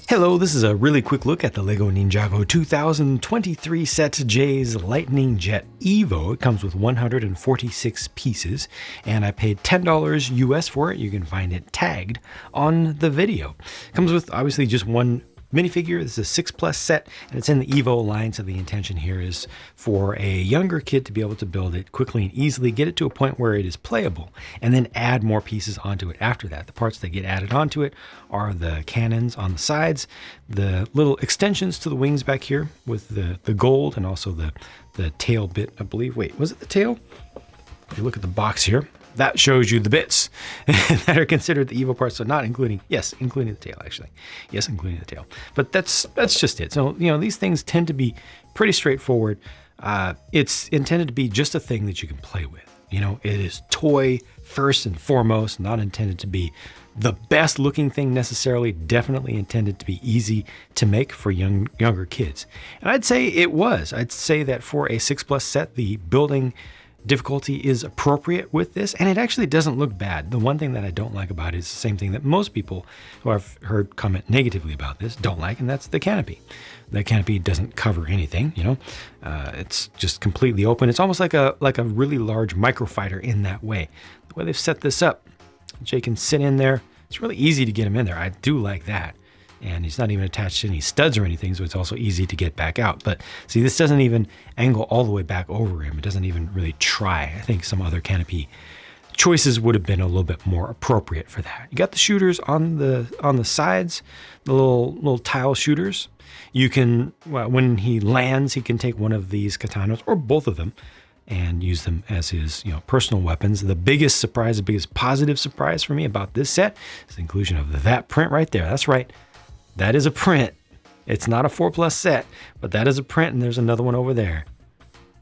Hello, this is a really quick look at the LEGO Ninjago 2023 set J's Lightning Jet Evo. It comes with 146 pieces, and I paid $10 US for it. You can find it tagged on the video. It comes with obviously just one minifigure. This is a 6+ set, and it's in the Evo line, so the intention here is for a younger kid to be able to build it quickly and easily, get it to a point where it is playable, and then add more pieces onto it after that. The parts that get added onto it are the cannons on the sides, the little extensions to the wings back here with the gold, and also the tail bit, I believe. Wait, was it the tail? If you look at the box here, that shows you the bits that are considered the Evo parts. So not including, yes, including the tail actually. Yes, including the tail. But that's just it. So, you know, these things tend to be pretty straightforward. It's intended to be just a thing that you can play with. You know, it is toy first and foremost, not intended to be the best looking thing necessarily, definitely intended to be easy to make for younger kids. And I'd say it was. I'd say that for a 6+ set, the building difficulty is appropriate with this, and it actually doesn't look bad. The one thing that I don't like about it is the same thing that most people who I've heard comment negatively about this don't like, and that's the canopy. The canopy doesn't cover anything, you know. It's just completely open. It's almost like a really large microfighter in that way. The way they've set this up, Jay can sit in there. It's really easy to get him in there. I do like that. And he's not even attached to any studs or anything, so it's also easy to get back out. But see, this doesn't even angle all the way back over him. It doesn't even really try. I think some other canopy choices would have been a little bit more appropriate for that. You got the shooters on the sides, the little tile shooters. You can, well, when he lands, he can take one of these katanas or both of them and use them as his, you know, personal weapons. The biggest surprise, the biggest positive surprise for me about this set is the inclusion of that print right there. That's right. That is a print. It's not a 4+ set, but that is a print, and there's another one over there.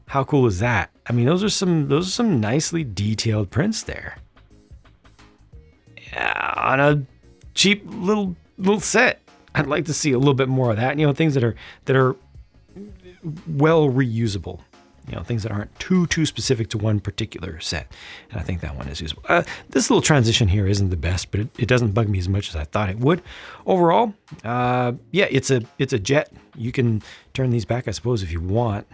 How cool is that? I mean, those are some nicely detailed prints there. Yeah, on a cheap little set. I'd like to see a little bit more of that. You know, things that are well reusable. You know, things that aren't too specific to one particular set. And I think that one is usable. This little transition here isn't the best, but it doesn't bug me as much as I thought it would. Overall, yeah, it's a jet. You can turn these back, I suppose, if you want.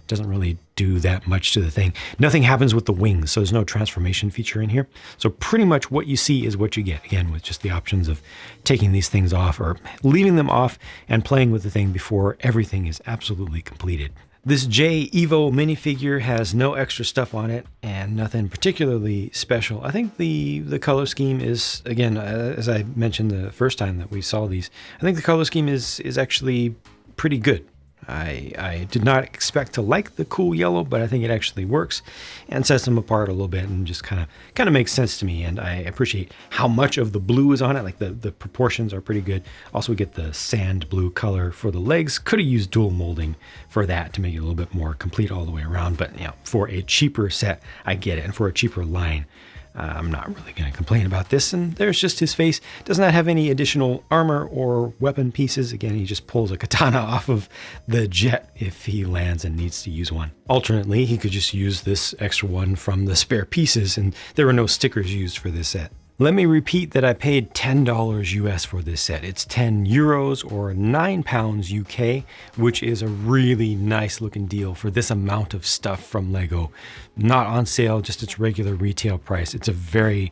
Doesn't really do that much to the thing. Nothing happens with the wings, so there's no transformation feature in here. So pretty much what you see is what you get, again, with just the options of taking these things off or leaving them off and playing with the thing before everything is absolutely completed. This J Evo minifigure has no extra stuff on it and nothing particularly special. I think the color scheme is, again, as I mentioned the first time that we saw these, I think the color scheme is actually pretty good. I did not expect to like the cool yellow, but I think it actually works and sets them apart a little bit and just kind of makes sense to me. And I appreciate how much of the blue is on it. Like the proportions are pretty good. Also, we get the sand blue color for the legs. Could have used dual molding for that to make it a little bit more complete all the way around. But you know, for a cheaper set, I get it. And for a cheaper line, I'm not really going to complain about this. And there's just his face. Does not have any additional armor or weapon pieces. Again, he just pulls a katana off of the jet if he lands and needs to use one. Alternately, he could just use this extra one from the spare pieces, and there were no stickers used for this set. Let me repeat that I paid $10 US for this set. It's 10 euros or 9 pounds UK, which is a really nice looking deal for this amount of stuff from LEGO. Not on sale, just its regular retail price. It's a very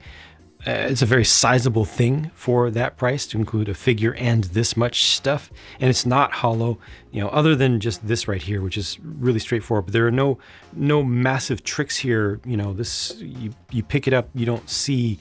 sizable thing for that price to include a figure and this much stuff. And it's not hollow, you know, other than just this right here, which is really straightforward. But there are no massive tricks here. You know, this, you pick it up, you don't see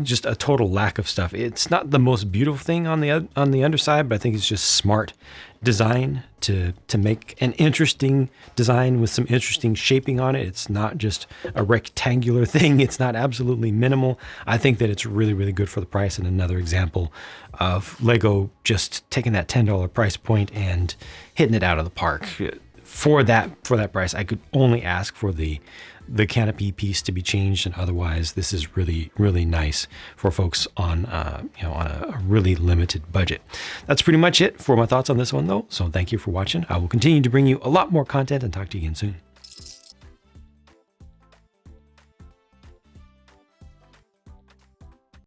just a total lack of stuff. It's not the most beautiful thing on the underside, but I think it's just smart design to make an interesting design with some interesting shaping on it. It's not just a rectangular thing. It's not absolutely minimal. I think that it's really, really good for the price, and another example of LEGO just taking that $10 price point and hitting it out of the park. For that price, I could only ask for the canopy piece to be changed, and otherwise this is really, really nice for folks on on a really limited budget. That's pretty much it for my thoughts on this one though. So thank you for watching. I will continue to bring you a lot more content and talk to you again soon.